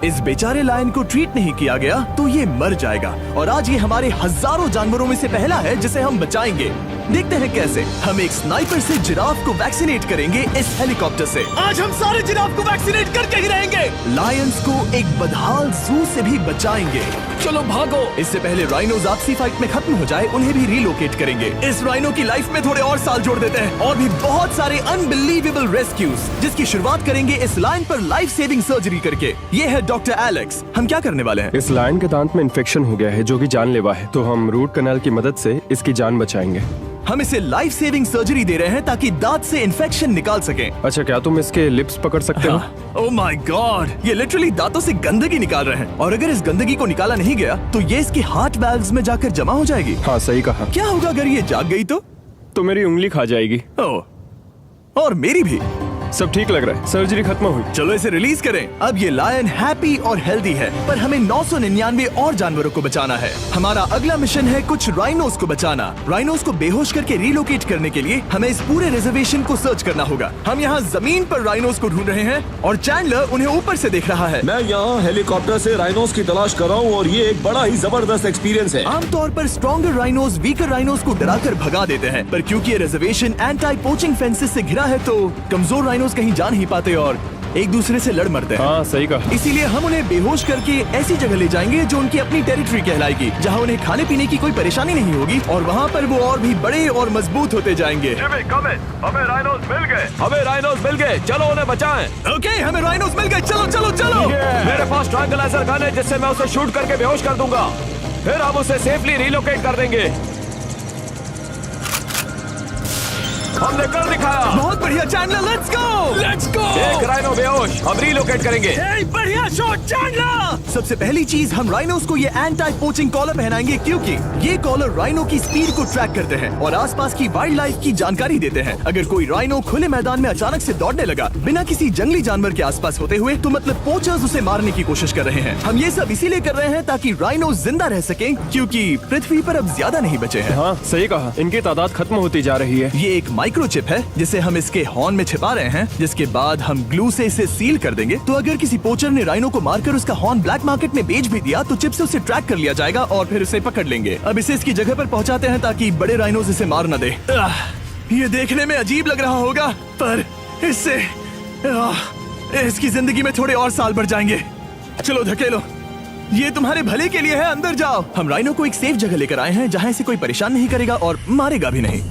इस बेचारे लायन को ट्रीट नहीं किया गया तो ये मर जाएगा। और आज ये हमारे हजारों जानवरों में से पहला है जिसे हम बचाएंगे। देखते हैं कैसे। हम एक स्नाइपर से जिराफ को वैक्सीनेट करेंगे इस हेलीकॉप्टर से। आज हम सारे जिराफ को वैक्सीनेट करके ही रहेंगे। लायंस को एक बदहाल जू से भी बचाएंगे। चलो भागो। इससे पहले राइनोज आपसी फाइट में खत्म हो जाए, उन्हें भी रिलोकेट करेंगे। इस राइनो की लाइफ में थोड़े और साल जोड़ देते हैं और भी बहुत सारे अनबिलीवेबल रेस्क्यूज, जिसकी शुरुआत करेंगे इस लायन पर लाइफ सेविंग सर्जरी करके। ये है डॉक्टर एलेक्स। हम क्या करने वाले हैं? इस लायन के दांत में इन्फेक्शन हो गया है जो कि जानलेवा है, तो हम रूट कैनाल की मदद से इसकी जान बचाएंगे। हम इसे लाइफ सेविंग सर्जरी दे रहे हैं ताकि दांत से इन्फेक्शन निकाल सकें। अच्छा, क्या तुम इसके लिप्स पकड़ सकते हो? ओह माय गॉड, ये लिटरली दांतों से गंदगी निकाल रहे हैं। और अगर इस गंदगी को निकाला नहीं गया तो ये इसकी हार्ट वाल्व्स में जाकर जमा हो जाएगी। हाँ, सही कहा। क्या होगा अगर ये जाग गई तो मेरी उंगली खा जाएगी। ओह, और मेरी भी। सब ठीक लग रहा है, सर्जरी खत्म हुई। चलो इसे रिलीज करें। अब ये लायन हैप्पी और हेल्दी है, पर हमें 999 और जानवरों को बचाना है। हमारा अगला मिशन है कुछ राइनोस को बचाना। राइनोस को बेहोश करके रिलोकेट करने के लिए हमें इस पूरे रिजर्वेशन को सर्च करना होगा। हम यहाँ जमीन पर राइनोस को ढूंढ रहे हैं और चैंडलर उन्हें ऊपर से देख रहा है। मैं यहाँ हेलीकॉप्टर से राइनोस की तलाश कर रहा हूँ और ये एक बड़ा ही जबरदस्त एक्सपीरियंस है। आमतौर पर स्ट्रॉन्गर राइनोस वीकर राइनोस को डराकर भगा देते हैं, पर क्योंकि ये रिजर्वेशन एंटी पोचिंग फेंसेस से घिरा है तो कमजोर राइनोस कहीं जा नहीं पाते और एक दूसरे से लड़ मरते हैं। हाँ, सही कहा। इसीलिए हम उन्हें बेहोश करके ऐसी जगह ले जाएंगे जो उनकी अपनी टेरिटरी कहलाएगी, जहाँ उन्हें खाने पीने की कोई परेशानी नहीं होगी और वहाँ पर वो और भी बड़े और मजबूत होते जाएंगे। हमें राइनोस मिल गए। हमें राइनोस मिल गए, चलो उन्हें बचाएं। ओके, हमें राइनोस मिल गए। चलो चलो चलो। मेरे पास ट्रैंगलाइजर गन है जिससे मैं उसे शूट करके बेहोश कर दूंगा, फिर हम उसे सेफली रिलोकेट कर देंगे। हमने कर दिखाया। बहुत बढ़िया चैंडलर, लेट्स गो। एक राइनो बेहोश, अब रिलोकेट करेंगे। बढ़िया शॉट चैंडलर। सबसे पहली चीज, हम राइनोस को ये एंटी पोचिंग कॉलर पहनाएंगे क्योंकि ये कॉलर राइनो की स्पीड को ट्रैक करते हैं और आसपास की वाइल्ड लाइफ की जानकारी देते हैं। अगर कोई राइनो खुले मैदान में अचानक से दौड़ने लगा बिना किसी जंगली जानवर के आसपास होते हुए, तो मतलब पोचर्स उसे मारने की कोशिश कर रहे हैं। हम ये सब इसीलिए कर रहे हैं ताकि राइनो जिंदा रह सकें, क्योंकि पृथ्वी पर अब ज्यादा नहीं बचे हैं। हाँ, सही कहा। इनकी तादाद खत्म होती जा रही है। ये एक माइक्रोचिप है जिसे हम इसके हॉर्न में छिपा रहे हैं, जिसके बाद हम ग्लू से इसे सील कर देंगे। तो अगर किसी पोचर ने राइनो को मारकर उसका हॉर्न ब्लैक मार्केट में बेच भी दिया तो चिप से उसे ट्रैक कर लिया जाएगा और फिर उसे पकड़ लेंगे। अब इसे इसकी जगह पर पहुंचाते हैं ताकि बड़े राइनोस इसे मार न दे। ये देखने में अजीब लग रहा होगा, पर इससे इसकी जिंदगी में थोड़े और साल बढ़ जाएंगे। चलो धकेलो, ये तुम्हारे भले के लिए है, अंदर जाओ। हम राइनो को एक सेफ जगह लेकर आए हैं जहाँ इसे कोई परेशान नहीं करेगा और मारेगा भी नहीं।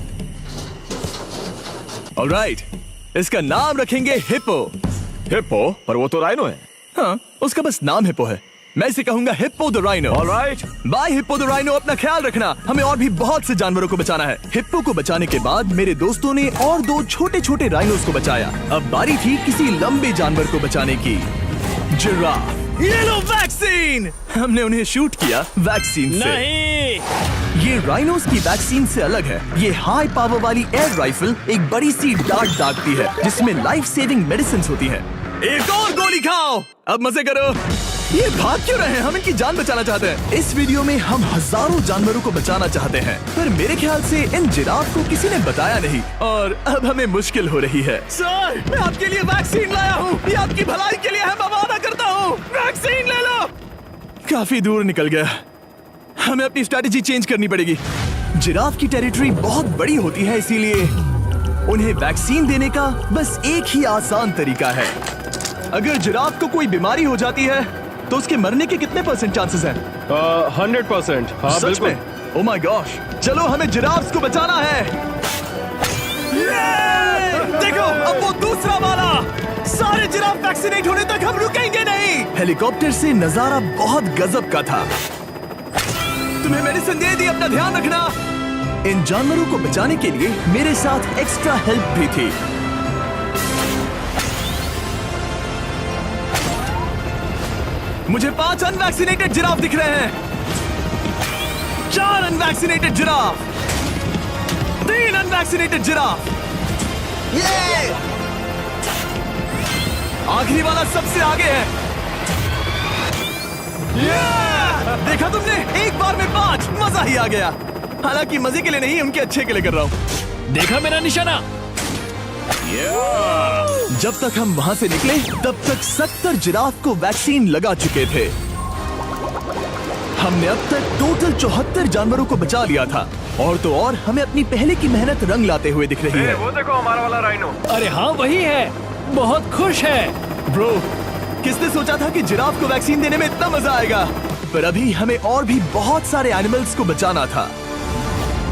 ऑलराइट, इसका नाम रखेंगे हिप्पो। हिप्पो? पर वो तो राइनो है। हाँ, उसका बस नाम हिप्पो है। मैं इसे कहूंगा hippo the rhino. Alright, bye hippo the rhino. अपना ख्याल रखना, हमें और भी बहुत से जानवरों को बचाना है। हिप्पो को बचाने के बाद मेरे दोस्तों ने और 2 छोटे छोटे राइनोस को बचाया। अब बारी थी किसी लंबे जानवर को बचाने की। जिराफ। ये लो वैक्सीन। हमने उन्हें शूट किया वैक्सीन से। नहीं, ये राइनोस की वैक्सीन से अलग है। ये हाई पावर वाली एयर राइफल एक बड़ी सी डार्ट दागती है जिसमें लाइफ सेविंग मेडिसिन होती है। एक और गोली खाओ, अब मजे करो। ये भाग क्यों रहे हैं? हम इनकी जान बचाना चाहते हैं। इस वीडियो में हम हजारों जानवरों को बचाना चाहते हैं, पर मेरे ख्याल से इन जिराफ को किसी ने बताया नहीं और अब हमें मुश्किल हो रही है। सर, मैं आपके लिए वैक्सीन लाया हूँ। ये आपकी भलाई के लिए है, मैं वादा करता हूँ। वैक्सीन ले लो। काफी दूर निकल गया, हमें अपनी स्ट्रैटेजी चेंज करनी पड़ेगी। जिराफ की टेरिटरी बहुत बड़ी होती है, इसीलिए उन्हें वैक्सीन देने का बस एक ही आसान तरीका है। अगर जिराफ को कोई बीमारी हो जाती है तो उसके मरने के कितने % चांसेस हैं? 100%। हाँ, सच बिल्कुल। में? ओह माय गॉश, चलो हमें जिराफ्स को बचाना है। देखो, अब वो दूसरा वाला। सारे जिराफ वैक्सीनेट होने तक हम रुकेंगे नहीं। हेलीकॉप्टर से नजारा बहुत गजब का था। तुम्हें मेडिसिन दे दी, अपना ध्यान रखना। इन जानवरों को बचाने के लिए मेरे साथ एक्स्ट्रा हेल्प भी थी। मुझे 5 अनवैक्सीनेटेड जिराफ दिख रहे हैं। 4 अनवैक्सीनेटेड जिराफ, 3 अनवैक्सीनेटेड जिराफ। ये आखिरी वाला सबसे आगे है। देखा तुमने, एक बार में 5। मजा ही आ गया। हालांकि मजे के लिए नहीं, उनके अच्छे के लिए कर रहा हूँ। देखा मेरा निशाना। जब तक हम वहाँ से निकले तब तक 70 जिराफ को वैक्सीन लगा चुके थे। हमने अब तक टोटल 74 जानवरों को बचा लिया था। और तो और हमें अपनी पहले की मेहनत रंग लाते हुए दिख रही है। वो देखो हमारा वाला राइनो। अरे हाँ वही है, बहुत खुश है। ब्रो, किसने सोचा था कि जिराफ को वैक्सीन देने में इतना मजा आएगा। पर अभी हमें और भी बहुत सारे एनिमल्स को बचाना था।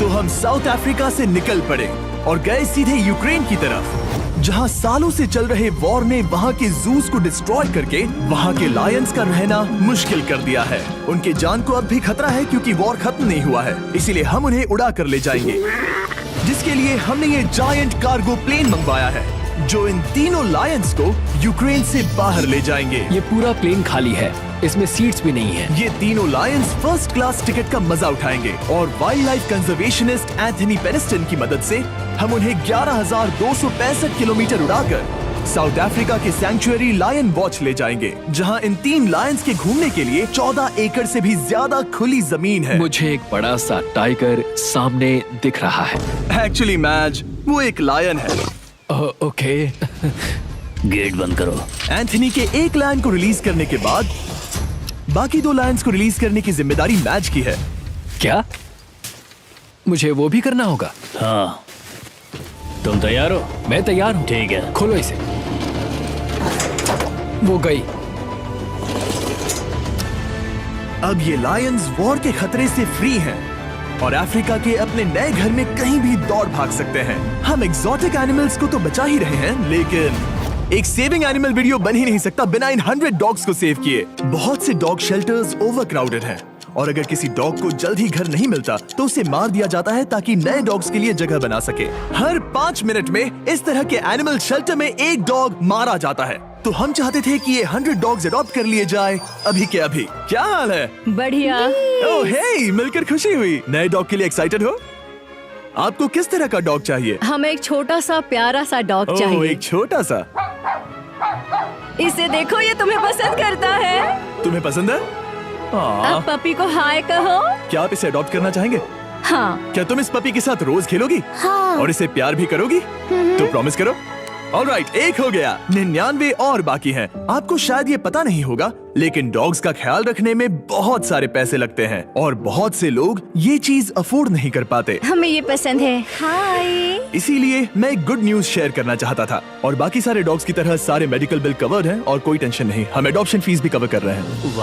तो हम साउथ अफ्रीका से निकल पड़े और गए सीधे यूक्रेन की तरफ, जहां सालों से चल रहे वॉर ने वहां के जूस को डिस्ट्रॉय करके वहां के लायंस का रहना मुश्किल कर दिया है। उनके जान को अब भी खतरा है क्योंकि वॉर खत्म नहीं हुआ है, इसीलिए हम उन्हें उड़ा कर ले जाएंगे। जिसके लिए हमने ये जायंट कार्गो प्लेन मंगवाया है जो इन तीनों लायंस को यूक्रेन से बाहर ले जाएंगे। ये पूरा प्लेन खाली है, इसमेमें सीट्स भी नहीं है। ये तीनों लायंस फर्स्ट क्लास टिकट का मजा उठाएंगे और वाइल्ड लाइफ कंजर्वेशनिस्ट एंथनी पेनिस्टन की मदद से हम उन्हें 11,265 किलोमीटर उड़ाकर साउथ अफ्रीका के सैंक्चुअरी लायन वॉच ले जाएंगे, जहां इन 3 लायंस के घूमने के लिए 14 एकड़ से भी ज्यादा खुली जमीन है। मुझे एक बड़ा सा टाइगर सामने दिख रहा है। एक्चुअली मैच, वो एक लायन है। ओके। गेट बंद करो। एंथनी के एक लायन को रिलीज करने के बाद बाकी 2 लायंस को रिलीज करने की जिम्मेदारी मैच की है। क्या मुझे वो भी करना होगा? हाँ, तुम तैयार हो? मैं तैयार हूँ। ठीक है। खोलो इसे। वो गई। अब ये लायंस वॉर के खतरे से फ्री हैं और अफ्रीका के अपने नए घर में कहीं भी दौड़ भाग सकते हैं। हम एग्जॉटिक एनिमल्स को तो बचा ही रहे हैं, लेकिन एक सेविंग एनिमल वीडियो बन ही नहीं सकता बिना इन 100 डॉग्स को सेव किए। बहुत से डॉग शेल्टर्स ओवरक्राउडेड हैं और अगर किसी डॉग को जल्द ही घर नहीं मिलता तो उसे मार दिया जाता है ताकि नए डॉग्स के लिए जगह बना सके। हर 5 मिनट में इस तरह के एनिमल शेल्टर में एक डॉग मारा जाता है। तो हम चाहते थे कि ये 100 डॉग्स अडॉप्ट कर लिए जाए अभी के अभी। क्या हाल है? बढ़िया। ओह हे, मिलकर खुशी हुई। नए डॉग के लिए एक्साइटेड हो? आपको किस तरह का डॉग चाहिए? हमें एक छोटा सा प्यारा सा डॉग ओह, चाहिए। एक छोटा सा। इसे देखो, ये तुम्हें पसंद करता है। तुम्हें पसंद है? अब पपी को हाय कहो। क्या आप इसे अडॉप्ट करना चाहेंगे? हाँ। क्या तुम इस पपी के साथ रोज खेलोगी? हाँ। और इसे प्यार भी करोगी? तो प्रॉमिस करो। ऑलराइट, एक हो गया। 99 और बाकी हैं। आपको शायद ये पता नहीं होगा, लेकिन डॉग्स का ख्याल रखने में बहुत सारे पैसे लगते हैं और बहुत से लोग ये चीज अफोर्ड नहीं कर पाते। हमें ये पसंद है। हाय। इसीलिए मैं एक गुड न्यूज शेयर करना चाहता था। और बाकी सारे डॉग्स की तरह सारे मेडिकल बिल कवर्ड हैं और कोई टेंशन नहीं। हम एडॉप्शन फीस भी कवर कर रहे हैं।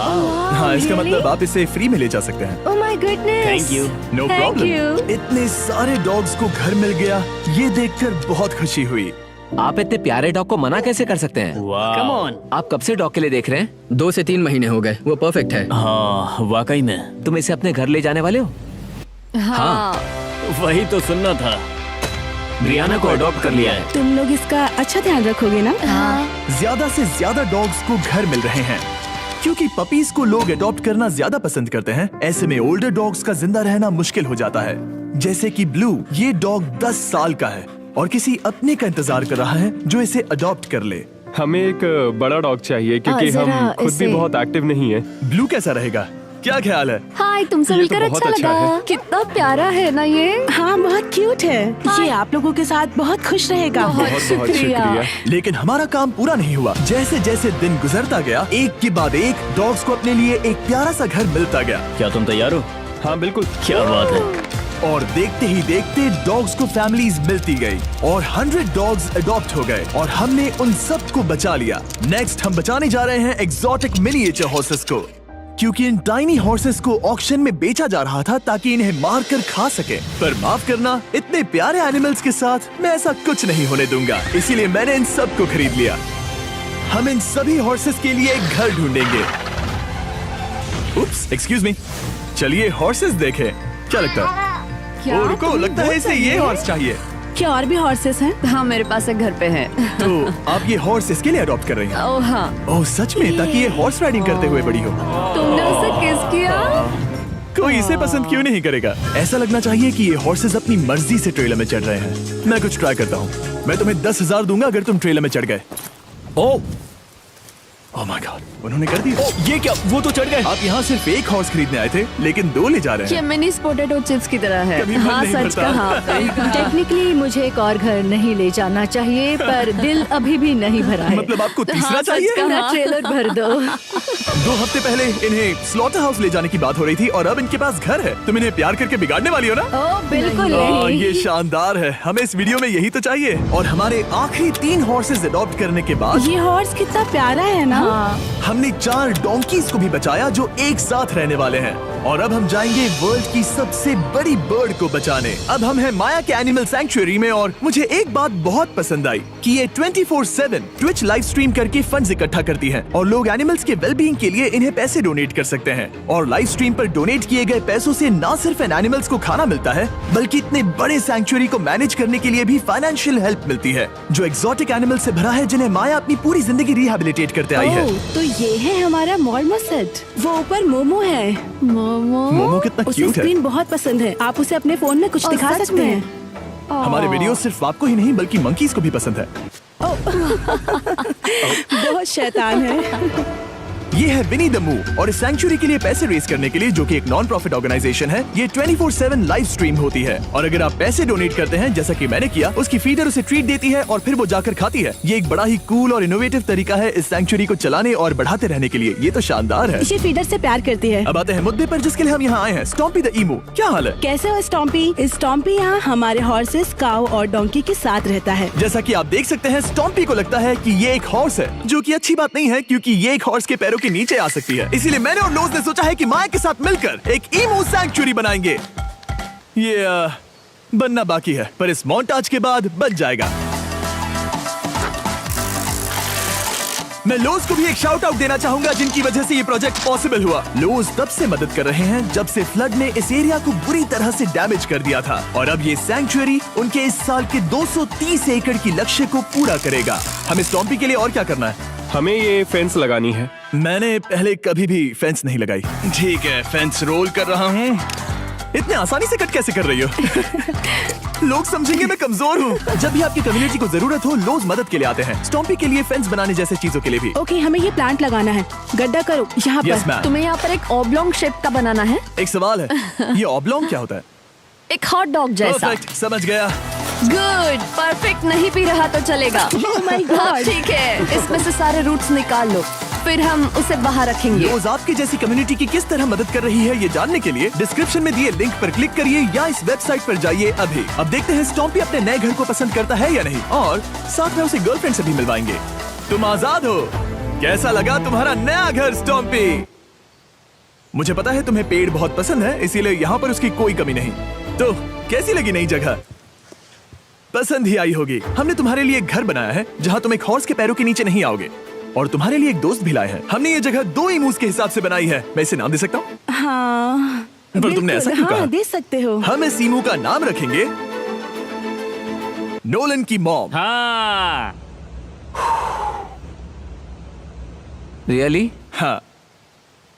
हाँ, इसका मतलब आप इसे फ्री में ले जा सकते हैं। Oh my goodness. Thank you. No problem. इतने सारे डॉग्स को घर मिल गया, ये देखकर बहुत खुशी हुई। आप इतने प्यारे डॉग को मना कैसे कर सकते हैं? Come on. आप कब से डॉग के लिए देख रहे हैं? 2 से 3 महीने हो गए। वो परफेक्ट है। हाँ, वाकई में। तुम इसे अपने घर ले जाने वाले हो? हाँ। वही तो सुनना था। ब्रियाना को अडॉप्ट कर लिया है। तुम लोग इसका अच्छा ध्यान रखोगे ना? हाँ। ज्यादा से ज्यादा डॉग्स को घर मिल रहे हैं क्योंकि पपीज को लोग अडॉप्ट करना ज्यादा पसंद करते हैं। ऐसे में ओल्डर डॉग्स का जिंदा रहना मुश्किल हो जाता है। जैसे कि ब्लू, ये डॉग 10 साल का है और किसी अपने का इंतजार कर रहा है जो इसे अडॉप्ट कर ले। हमें एक बड़ा डॉग चाहिए क्योंकि जरा हम खुद भी इसे- बहुत एक्टिव नहीं है। ब्लू कैसा रहेगा? क्या ख्याल है? हाय, तुमसे ये तो मिलकर बहुत अच्छा अच्छा लगा। है। कितना प्यारा है ना ये। हाँ, बहुत क्यूट है। ये आप लोगों के साथ बहुत खुश रहेगा। बहुत बहुत शुक्रिया। शुक्रिया। लेकिन हमारा काम पूरा नहीं हुआ। जैसे जैसे दिन गुजरता गया, एक के बाद एक डॉग्स को अपने लिए एक प्यारा सा घर मिलता गया। क्या तुम तैयार हो? हाँ बिल्कुल। क्या बात है। और देखते ही देखते डॉग्स को फैमिलीज मिलती गई और 100 डॉग्स अडॉप्ट हो गए और हमने उन सब को बचा लिया। नेक्स्ट हम बचाने जा रहे हैं एग्जॉटिक मिनिएचर हॉर्सेस को, क्योंकि इन टाइनी हॉर्सेस को ऑक्शन में बेचा जा रहा था ताकि इन्हें मार कर खा सके। पर माफ करना, इतने प्यारे एनिमल्स के साथ मैं ऐसा कुछ नहीं होने दूंगा। इसीलिए मैंने इन सब को खरीद लिया। हम इन सभी हॉर्सेस के लिए एक घर ढूंढेंगे। उप्स, एक्सक्यूज मी। चलिए हॉर्सेस देखें। क्या लगता है? क्या? ओ, रुको, लगता है इसे ये हॉर्स चाहिए। क्या और भी हॉर्सेस हैं? हाँ, मेरे पास एक घर पे है। तो आप ये हॉर्स इसके लिए अडॉप्ट कर रही हैं? ओह हाँ। ओह सच में? ताकि ये हॉर्स राइडिंग करते हुए बड़ी हो। तुमने उसे किस किया? कोई इसे पसंद क्यों नहीं करेगा? ऐसा लगना चाहिए कि ये हॉर्सेस अपनी मर्जी से ट्रेलर में चढ़ रहे हैं। मैं कुछ ट्राई करता हूँ। मैं तुम्हें 10,000 दूंगा अगर तुम ट्रेलर में चढ़ गए। ओ, ओह माय गॉड, उन्होंने कर दिया। ये क्या, वो तो चढ़ गए। आप यहाँ सिर्फ एक हॉर्स खरीदने आए थे, लेकिन 2 ले जा रहे ये हैं। मिनी पोटैटो चिप्स की तरह है। कभी मन हाँ नहीं सच भरता। कहा। टेक्निकली मुझे एक और घर नहीं ले जाना चाहिए, पर दिल अभी भी नहीं भरा है। मतलब आपको तीसरा हाँ, सच चाहिए? कहा। मेरा ट्रेलर भर दो। 2 हफ्ते पहले इन्हें स्लॉटर हाउस ले जाने की बात हो रही थी और अब इनके पास घर है। तुम इन्हें प्यार करके बिगाड़ने वाली हो ना? ओ बिल्कुल हाँ, नहीं। ये शानदार है। हमें इस वीडियो में यही तो चाहिए। और हमारे आखिरी 3 हॉर्सेस अडॉप्ट करने के बाद ये हॉर्स कितना प्यारा है ना। हमने 4 डोंकीज को भी बचाया जो एक साथ रहने वाले हैं। और अब हम जाएंगे वर्ल्ड की सबसे बड़ी बर्ड को बचाने। अब हम हैं माया के एनिमल सैंक्चुअरी में और मुझे एक बात बहुत पसंद आई कि ये 24/7 ट्विच लाइव स्ट्रीम करके फंड्स इकट्ठा करती है और लोग एनिमल्स के वेलबींग के लिए इन्हें पैसे डोनेट कर सकते हैं। और लाइव स्ट्रीम पर डोनेट किए गए पैसों से न सिर्फ इन एनिमल्स को खाना मिलता है, बल्कि इतने बड़े सैंक्चुअरी को मैनेज करने के लिए भी फाइनेंशियल हेल्प मिलती है, जो एक्सोटिक एनिमल से भरा है जिन्हें माया अपनी पूरी जिंदगी रिहैबिलिटेट करते आई है। ओह, तो ये है हमारा मॉल सेट। वो ऊपर मोमो है। मोमो कितना उसे क्यूट है। स्क्रीन बहुत पसंद है। आप उसे अपने फोन में कुछ ओह, दिखा सच सकते में? हैं। हमारे वीडियो सिर्फ आपको ही नहीं बल्कि मंकीज को भी पसंद है। बहुत शैतान है। ये है विनी द मू और इस सैंक्चुअरी के लिए पैसे रेज करने के लिए, जो कि एक नॉन प्रॉफिट ऑर्गेनाइजेशन है, ये 24/7 लाइव स्ट्रीम होती है। और अगर आप पैसे डोनेट करते हैं, जैसा कि मैंने किया, उसकी फीडर उसे ट्रीट देती है और फिर वो जाकर खाती है। ये एक बड़ा ही कूल और इनोवेटिव तरीका है इस सैंक्चुअरी को चलाने और बढ़ाते रहने के लिए। ये तो शानदार है। ये फीडर से प्यार करती है। अब आते हैं मुद्दे पर जिसके लिए हम यहाँ आए हैं, स्टॉम्पी द ईमू। क्या हाल है? कैसे हो स्टॉम्पी? स्टॉम्पी यहाँ हमारे हॉर्सेस, काऊ और डोंकी के साथ रहता है। जैसा कि आप देख सकते हैं, स्टॉम्पी को लगता है कि ये एक हॉर्स है, जो कि अच्छी बात नहीं है क्योंकि ये एक हॉर्स के पैरों के नीचे आ सकती है। इसीलिए मैंने और लोज ने सोचा है कि माया के साथ मिलकर एक ईमू सैंक्चुअरी बनाएंगे। ये बनना बाकी है, पर इस मोंटाज के बाद बन जाएगा। मैं लोज को भी एक शाउट आउट देना चाहूंगा, जिनकी वजह से ये प्रोजेक्ट पॉसिबल हुआ। लोज तब से मदद कर रहे हैं जब से फ्लड ने इस एरिया को बुरी तरह से डैमेज कर दिया था, और अब ये सैंक्चुअरी उनके इस साल के 230 एकड़ की लक्ष्य को पूरा करेगा। हमें स्टॉम्पी के लिए और क्या करना है? हमें ये फेंस लगानी है। मैंने पहले कभी भी फेंस नहीं लगाई। ठीक है, फेंस रोल कर रहा हूँ। इतने आसानी से कट कैसे कर रही हो? लोग समझेंगे मैं कमजोर हूँ। जब भी आपकी कम्युनिटी को जरूरत हो, लोग मदद के लिए आते हैं। स्टॉम्पी के लिए फेंस बनाने जैसे चीजों के लिए भी। ओके, हमें ये प्लांट लगाना है। गड्ढा करो यहाँ यस पर। मैम। तुम्हें यहाँ पर एक ऑब्लोंग शेप का बनाना है, एक सवाल है, ये ऑब्लोंग क्या होता है? एक हॉट डॉग जैसा। परफेक्ट, समझ गया। गुड, परफेक्ट नहीं पी रहा तो चलेगा। Oh my God. हाँ, ठीक है, इसमें से सारे रूट्स निकाल लो, फिर हम उसे बाहर रखेंगे। लोज आपकी जैसी कम्युनिटी की किस तरह मदद कर रही है, ये जानने के लिए डिस्क्रिप्शन में दिए लिंक पर क्लिक करिए या इस वेबसाइट पर जाइए अभी। अब देखते हैं स्टॉम्पी अपने नए घर को पसंद करता है या नहीं, और साथ में उसे गर्लफ्रेंड से भी मिलवाएंगे। तुम आजाद हो। कैसा लगा तुम्हारा नया घर स्टॉम्पी? मुझे पता है तुम्हें पेड़ बहुत पसंद है, इसीलिए यहाँ पर उसकी कोई कमी नहीं। तो कैसी लगी नई जगह? पसंद ही आई होगी। हमने तुम्हारे लिए एक घर बनाया है जहाँ तुम एक हॉर्स के पैरों के नीचे नहीं आओगे, और तुम्हारे लिए एक दोस्त भी लाए हैं। हमने ये जगह 2 ईमूस के हिसाब से बनाई है। मैं इसे नाम दे सकता हूँ? हाँ, पर तुमने ऐसा क्यों हाँ, कहा? दे सकते हो। हम इस ईमू का नाम रखेंगे नोलन की मॉम। हाँ। रियली? हाँ,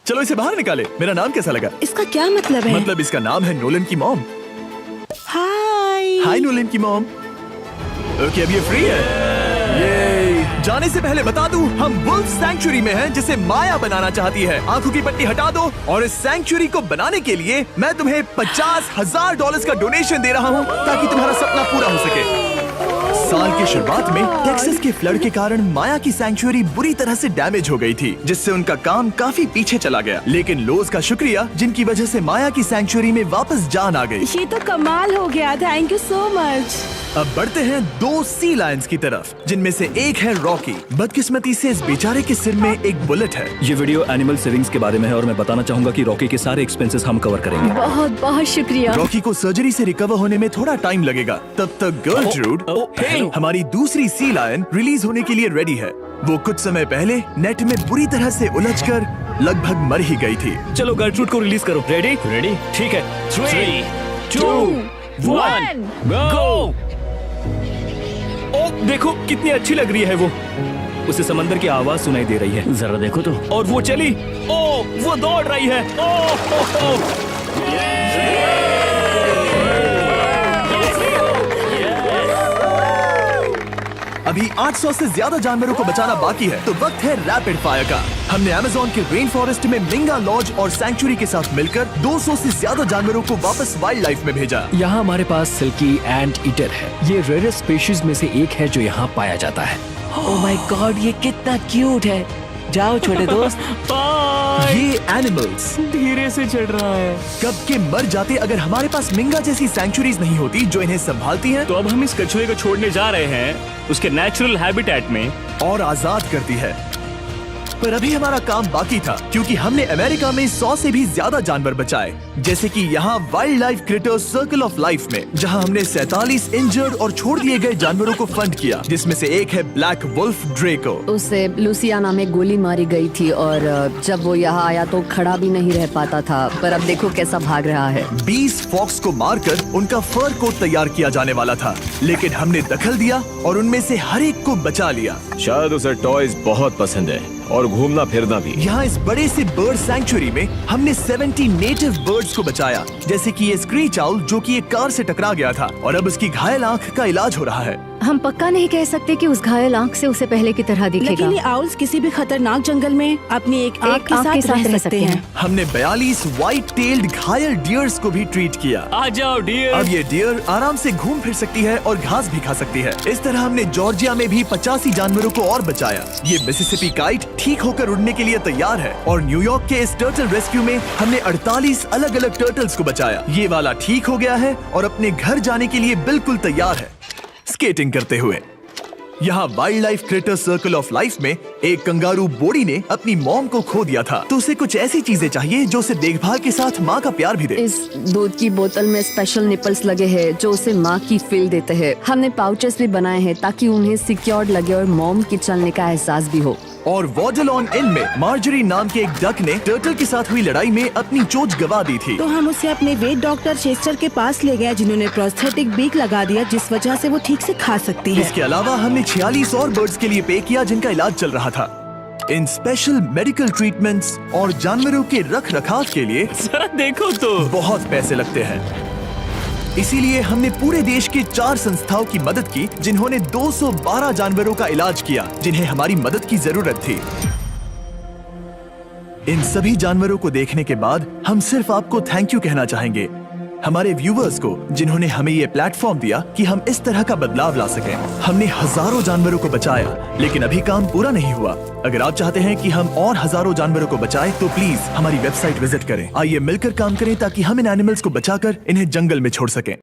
चलो इसे बाहर निकाले। मेरा नाम कैसा लगा? इसका क्या मतलब है? मतलब इसका नाम है नोलन की मॉम। हाय। हाय नोलन की मॉम। ओके, अब ये फ्री है। ये जाने से पहले बता दूं, हम वुल्फ सैंक्चुअरी में हैं, जिसे माया बनाना चाहती है। आंखों की पट्टी हटा दो, और इस सैंक्चुअरी को बनाने के लिए मैं तुम्हें $50,000 का डोनेशन दे रहा हूं, ताकि तुम्हारा सपना पूरा हो सके। साल की शुरुआत में टेक्सास के फ्लड के कारण माया की सैंक्चुअरी बुरी तरह से डैमेज हो गई थी, जिससे उनका काम काफी पीछे चला गया। लेकिन लोज का शुक्रिया, जिनकी वजह से माया की सैंक्चुअरी में वापस जान आ गई। ये तो कमाल हो गया। Thank you so much. अब बढ़ते हैं 2 सी लायंस की तरफ, जिनमें से एक है रॉकी। बदकिस्मती से इस बेचारे के सिर में एक बुलेट है। ये वीडियो एनिमल सेविंग्स के बारे में है और मैं बताना चाहूंगा कि रॉकी के सारे एक्सपेंसेस हम कवर करेंगे। बहुत बहुत शुक्रिया। रॉकी को सर्जरी से रिकवर होने में थोड़ा टाइम लगेगा। तब तक गर्लट्रूड, हमारी दूसरी सी लायन, रिलीज होने के लिए रेडी है। वो कुछ समय पहले नेट में बुरी तरह से उलझकर लगभग मर ही गई थी। चलो गर्लट्रूड को रिलीज करो। रेडी? रेडी? ठीक है। 3, 2, 1, गो! ओ देखो कितनी अच्छी लग रही है वो। उसे समंदर की आवाज सुनाई दे रही है। जरा देखो तो। और वो चली। ओ वो दौड़ रही है। ओ। अब अभी 800 से ज्यादा जानवरों को बचाना बाकी है, तो वक्त है रैपिड फायर का। हमने अमेज़न के रेन फॉरेस्ट में मिंगा लॉज और सैंक्चुरी के साथ मिलकर 200 से ज्यादा जानवरों को वापस वाइल्ड लाइफ में भेजा। यहाँ हमारे पास सिल्की एंट ईटर है। ये रेयरेस्ट स्पीशीज में से एक है जो यहाँ पाया जाता है। ओह माय गॉड, ये कितना क्यूट है। जाओ छोटे दोस्त। ये एनिमल्स धीरे से चढ़ रहा है। कब के मर जाते अगर हमारे पास मिंगा जैसी सैंक्चुरीज नहीं होती जो इन्हें संभालती हैं तो अब हम इस कछुए को छोड़ने जा रहे हैं उसके नेचुरल हैबिटेट में और आजाद करती है। पर अभी हमारा काम बाकी था, क्योंकि हमने अमेरिका में 100 से भी ज्यादा जानवर बचाए, जैसे कि यहाँ wild life creators circle of life में, जहाँ हमने 47 इंजर्ड और छोड़ दिए गए जानवरों को फंड किया, जिसमें से एक है ब्लैक वुल्फ ड्रेको। उसे लुसियाना में गोली मारी गई थी और जब वो यहाँ आया तो खड़ा भी नहीं रह पाता था, पर अब देखो कैसा भाग रहा है। 20 फॉक्स को मारकर उनका फर कोट तैयार किया जाने वाला था, लेकिन हमने दखल दिया और उनमें से हर एक को बचा लिया। शायद उसे टॉयज बहुत पसंद है और घूमना फिरना भी। यहाँ इस बड़े से बर्ड सैंक्चुरी में हमने 70 नेटिव बर्ड्स को बचाया, जैसे कि ये स्क्रीच आउल जो कि एक कार से टकरा गया था और अब उसकी घायल आंख का इलाज हो रहा है। हम पक्का नहीं कह सकते कि उस घायल आंख से उसे पहले की तरह दिखेगा। लेकिन ये आउल्स किसी भी खतरनाक जंगल में अपनी एक आंख के साथ रह सकते हैं। हमने 42 व्हाइट टेल्ड घायल डियर्स को भी ट्रीट किया। आ जाओ डियर। अब ये डियर आराम से घूम फिर सकती है और घास भी खा सकती है। इस तरह हमने जॉर्जिया में भी 85 जानवरों को और बचाया। ये मिसिसिपी काइट ठीक होकर उड़ने के लिए तैयार है और न्यूयॉर्क के इस टर्टल रेस्क्यू में हमने 48 अलग अलग टर्टल्स को बचाया। ये वाला ठीक हो गया है और अपने घर जाने के लिए बिल्कुल तैयार है स्केटिंग करते हुए। यहाँ wild life creator circle of life में एक कंगारू बोडी ने अपनी मॉम को खो दिया था, तो उसे कुछ ऐसी चीजें चाहिए जो उसे देखभाल के साथ माँ का प्यार भी दे। इस दूध की बोतल में स्पेशल निपल्स लगे हैं जो उसे माँ की फील देते हैं। हमने पाउचेस भी बनाए हैं ताकि उन्हें सिक्योर्ड लगे और मॉम के चलने का एहसास भी हो। और वॉडलॉन इन में मार्जरी नाम के एक डक ने टर्टल के साथ हुई लड़ाई में अपनी चोंच गवा दी थी, तो हम उसे अपने वेट डॉक्टर चेस्टर के पास ले गए, जिन्होंने प्रोस्थेटिक बीक लगा दिया, जिस वजह से वो ठीक से खा सकती है। इसके अलावा हमने 46 और बर्ड्स के लिए पे किया जिनका इलाज चल रहा था। इन स्पेशल मेडिकल ट्रीटमेंट्स और जानवरों के रख रखाव के लिए जरा देखो तो बहुत पैसे लगते हैं। इसीलिए हमने पूरे देश के 4 संस्थाओं की मदद की जिन्होंने 212 जानवरों का इलाज किया जिन्हें हमारी मदद की जरूरत थी। इन सभी जानवरों को देखने के बाद हम सिर्फ आपको थैंक यू कहना चाहेंगे, हमारे व्यूवर्स को जिन्होंने हमें ये प्लेटफॉर्म दिया कि हम इस तरह का बदलाव ला सकें। हमने हजारों जानवरों को बचाया, लेकिन अभी काम पूरा नहीं हुआ। अगर आप चाहते हैं कि हम और हजारों जानवरों को बचाएं, तो प्लीज हमारी वेबसाइट विजिट करें। आइए मिलकर काम करें ताकि हम इन एनिमल्स को बचाकर इन्हें जंगल में छोड़ सकें।